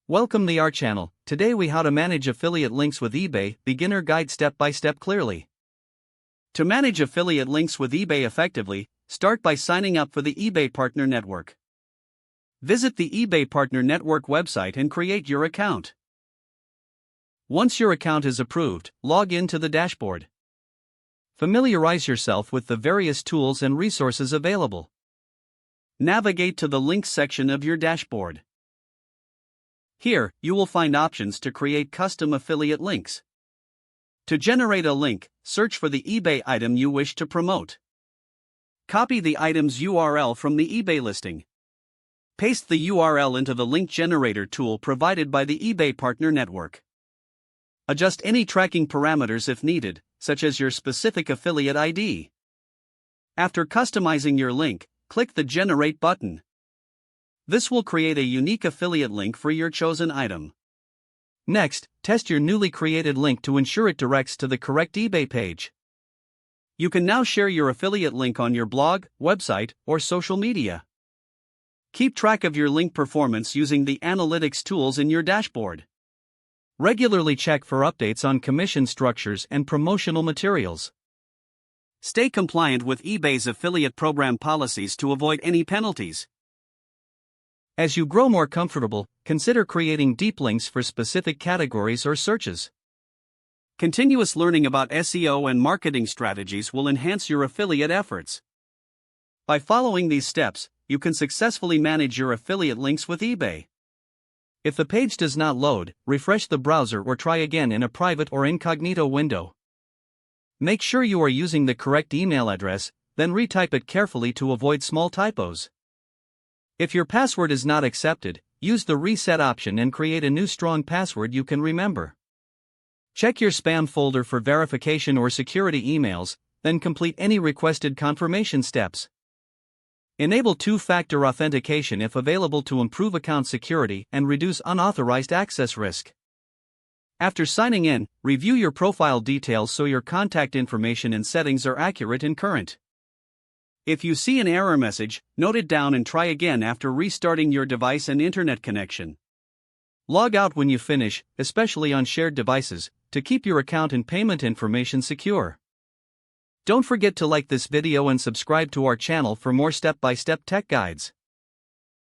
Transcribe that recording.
Welcome to our channel. Today we how to manage affiliate links with eBay, beginner guide step by step clearly. To manage affiliate links with eBay effectively, start by signing up for the eBay Partner Network. Visit the eBay Partner Network website and create your account. Once your account is approved, log in to the dashboard. Familiarize yourself with the various tools and resources available. Navigate to the links section of your dashboard. Here, you will find options to create custom affiliate links. To generate a link, search for the eBay item you wish to promote. Copy the item's URL from the eBay listing. Paste the URL into the link generator tool provided by the eBay Partner Network. Adjust any tracking parameters if needed, such as your specific affiliate ID. After customizing your link, click the Generate button. This will create a unique affiliate link for your chosen item. Next, test your newly created link to ensure it directs to the correct eBay page. You can now share your affiliate link on your blog, website, or social media. Keep track of your link performance using the analytics tools in your dashboard. Regularly check for updates on commission structures and promotional materials. Stay compliant with eBay's affiliate program policies to avoid any penalties. As you grow more comfortable, consider creating deep links for specific categories or searches. Continuous learning about SEO and marketing strategies will enhance your affiliate efforts. By following these steps, you can successfully manage your affiliate links with eBay. If the page does not load, refresh the browser or try again in a private or incognito window. Make sure you are using the correct email address, then retype it carefully to avoid small typos. If your password is not accepted, use the reset option and create a new strong password you can remember. Check your spam folder for verification or security emails, then complete any requested confirmation steps. Enable two-factor authentication if available to improve account security and reduce unauthorized access risk. After signing in, review your profile details so your contact information and settings are accurate and current. If you see an error message, note it down and try again after restarting your device and internet connection. Log out when you finish, especially on shared devices, to keep your account and payment information secure. Don't forget to like this video and subscribe to our channel for more step-by-step tech guides.